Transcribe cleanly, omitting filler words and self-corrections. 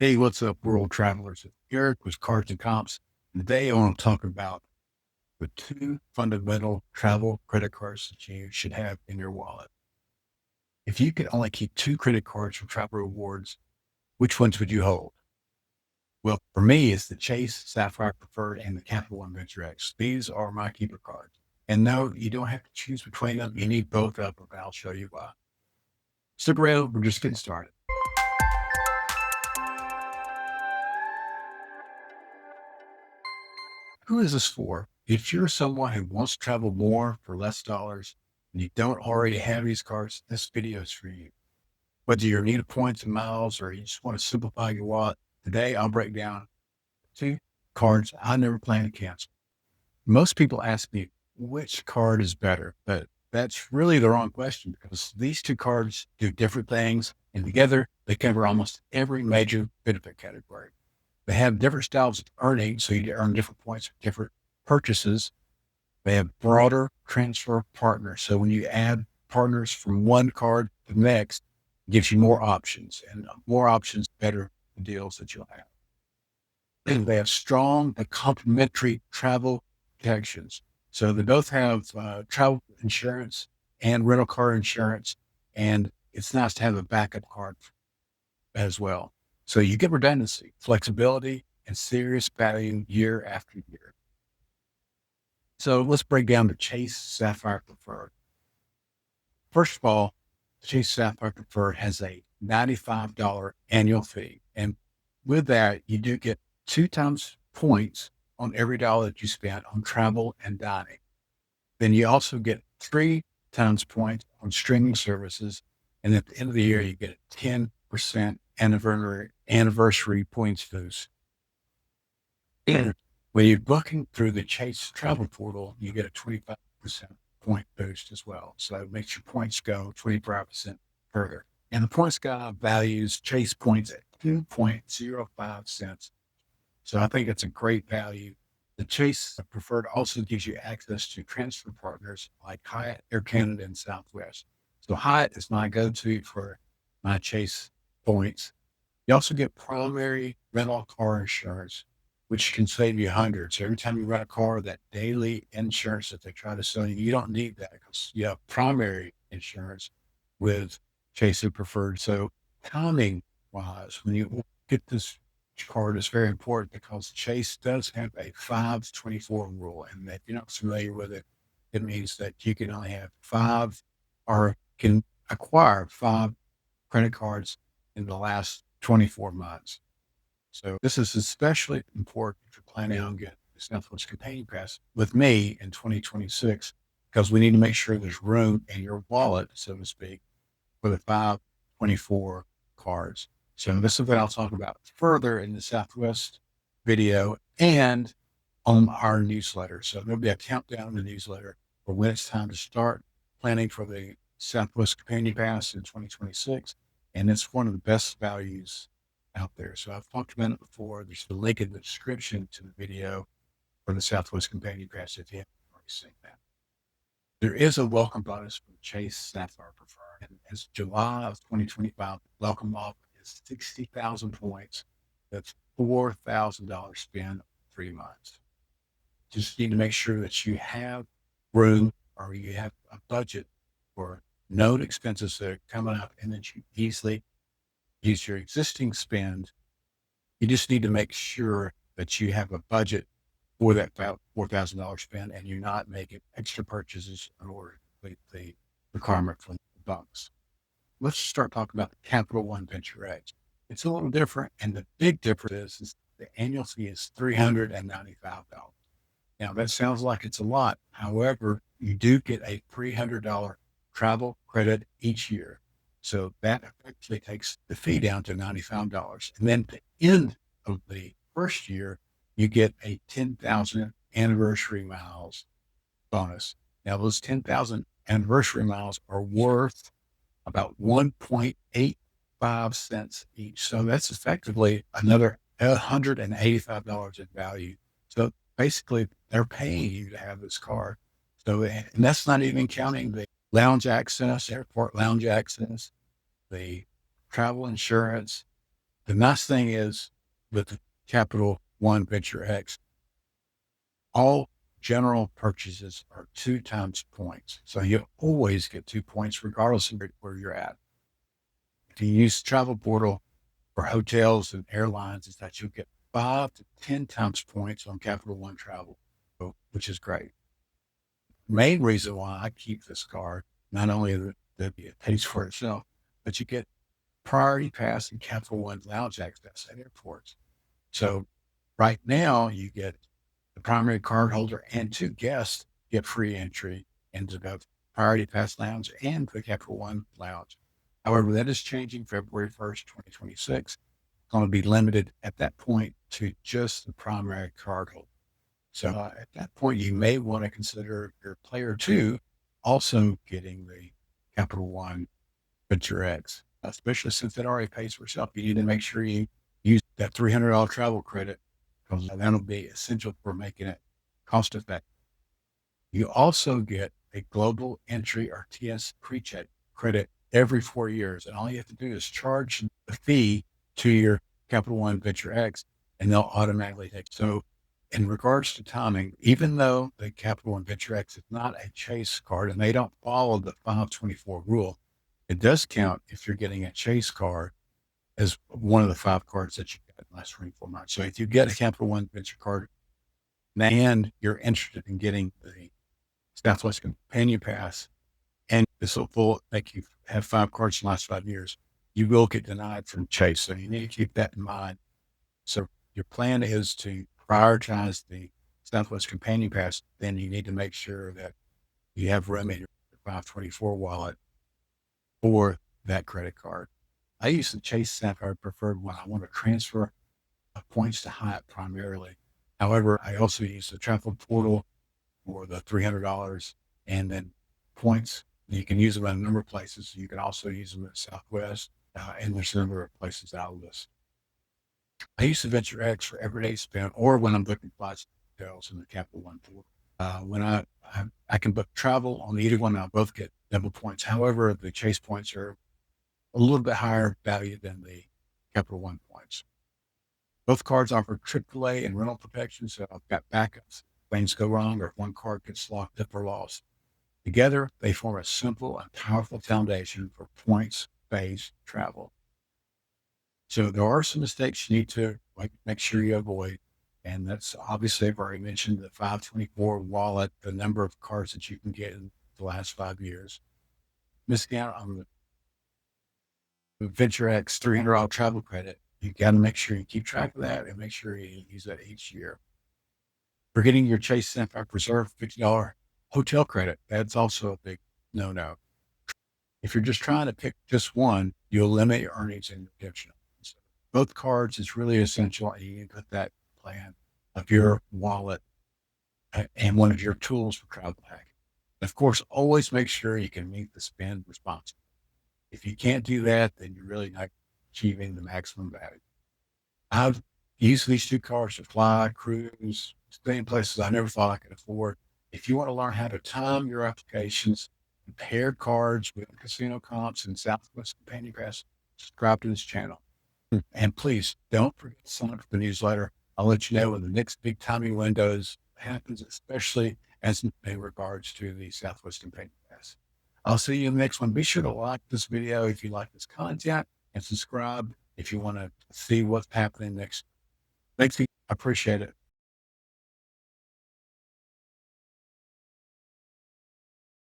Hey, what's up, world travelers? Eric with Cards and Comps. Today, I want to talk about the two fundamental travel credit cards that you should have in your wallet. If you could only keep two credit cards for travel rewards, which ones would you hold? Well, for me, it's the Chase Sapphire Preferred and the Capital One Venture X. These are my keeper cards. And no, you don't have to choose between them. You need both of them, and I'll show you why. Stick around. We're just getting started. Who is this for? If you're someone who wants to travel more for less dollars and you don't already have these cards, this video is for you. Whether you're in need of points and miles or you just want to simplify your wallet, today I'll break down two cards I never plan to cancel. Most people ask me which card is better, but that's really the wrong question because these two cards do different things and together they cover almost every major benefit category. They have different styles of earning, so you earn different points for different purchases. They have broader transfer partners. So when you add partners from one card to the next, it gives you more options, and more options, better deals that you'll have. And they have strong and complementary travel protections. So they both have travel insurance and rental car insurance. And it's nice to have a backup card as well. So you get redundancy, flexibility, and serious value year after year. So let's break down the Chase Sapphire Preferred. First of all, the Chase Sapphire Preferred has a $95 annual fee. And with that, you do get 2 times points on every dollar that you spend on travel and dining. Then you also get 3 times points on streaming services. And at the end of the year, you get a 10% anniversary points boost. And when you're booking through the Chase travel portal, you get a 25% point boost as well. So it makes your points go 25% further. And the points guy values Chase points at 2.05 cents. So I think it's a great value. The Chase Preferred also gives you access to transfer partners like Hyatt, Air Canada, and Southwest. So Hyatt is my go-to for my Chase points. You also get primary rental car insurance, which can save you hundreds. So every time you rent a car, that daily insurance that they try to sell you, you don't need that because you have primary insurance with Chase Preferred. So timing wise, when you get this card, is very important because Chase does have a 5-24 rule. And if you're not familiar with it, it means that you can only have 5 or can acquire 5 credit cards in the last 24 months. So this is especially important if you're planning on getting the Southwest Companion Pass with me in 2026, because we need to make sure there's room in your wallet, so to speak, for the 524 cards. So this is what I'll talk about further in the Southwest video and on our newsletter. So there'll be a countdown in the newsletter for when it's time to start planning for the Southwest Companion Pass in 2026. And it's one of the best values out there. So I've talked about it before. There's the link in the description to the video for the Southwest Companion Pass if you haven't already seen that. There is a welcome bonus for Chase Sapphire Preferred. And as July of 2025, welcome offer is 60,000 points. That's $4,000 spent in 3 months. Just need to make sure that you have room or you have a budget for known expenses that are coming up and that you easily use your existing spend. You just need to make sure that you have a budget for that $4,000 spend and you're not making extra purchases in order to complete the requirement for the bonus. Let's start talking about the Capital One Venture X. It's a little different, and the big difference is the annual fee is $395. Now that sounds like it's a lot. However, you do get a $300 travel credit each year. So that effectively takes the fee down to $95. And then at the end of the first year, you get a 10,000 anniversary miles bonus. Now those 10,000 anniversary miles are worth about 1.85 cents each. So that's effectively another $185 in value. So basically they're paying you to have this card. So, and that's not even counting the lounge access, airport lounge access, the travel insurance, The nice thing is with the Capital One Venture X, all general purchases are 2 times points. So you always get 2 points regardless of where you're at. If you use Travel Portal for hotels and airlines, is that you'll get 5 to 10 times points on Capital One travel, which is great. Main reason why I keep this card, not only that it pays for itself, but you get priority pass and Capital One lounge access at airports. So right now you get the primary card holder and 2 guests get free entry into both priority pass lounge and the Capital One lounge. However, that is changing February 1st, 2026. It's going to be limited at that point to just the primary card holder. So at that point, you may want to consider your player 2 also getting the Capital One Venture X, especially since it already pays for itself. You need to make sure you use that $300 travel credit because that'll be essential for making it cost effective. You also get a global entry or TS pre-check credit every 4 years. And all you have to do is charge the fee to your Capital One Venture X and they'll automatically take. So in regards to timing, even though the Capital One Venture X is not a Chase card and they don't follow the 524 rule, it does count if you're getting a Chase card as one of the 5 cards that you got in the last 24 months. So if you get a Capital One Venture card and you're interested in getting the Southwest Companion Pass, and this will make you have 5 cards in the last 5 years, you will get denied from Chase. So you need to keep that in mind. So your plan is to prioritize the Southwest Companion Pass, then you need to make sure that you have room in your 524 wallet for that credit card. I use the Chase Sapphire Preferred when I want to transfer points to Hyatt primarily. However, I also use the Travel Portal for the $300 and then points. You can use them in a number of places. You can also use them at Southwest, and there's a number of places out of this. I use the Venture X for everyday spend or when I'm booking flights to hotels in the Capital One Portal. When I can book travel on either one, I'll both get double points. However, the Chase points are a little bit higher value than the Capital One points. Both cards offer AAA and rental protection, so I've got backups. Things go wrong or if one card gets locked up or lost. Together, they form a simple and powerful foundation for points-based travel. So there are some mistakes you need to make sure you avoid. And that's obviously, I've already mentioned the 524 wallet, the number of cards that you can get in the last 5 years. Missing out on the Venture X $300 travel credit. You got to make sure you keep track of that and make sure you use that each year. Forgetting your Chase Sapphire Preserve $50 hotel credit. That's also a big no-no. If you're just trying to pick just one, you'll limit your earnings and redemption. So both cards is really essential, and you can put that plan of your wallet and one of your tools for travel hacking. Of course, always make sure you can meet the spend responsibly. If you can't do that, then you're really not achieving the maximum value. I've used these 2 cards to fly, cruise, stay in places I never thought I could afford. If you want to learn how to time your applications, compare cards with CardsAndComps and Southwest Companion Pass, subscribe to this channel. And please don't forget to sign up for the newsletter. I'll let you know when the next big timing windows happens, especially as in regards to the Southwest Companion Pass. I'll see you in the next one. Be sure to like this video if you like this content and subscribe if you want to see what's happening next. Thanks. I appreciate it.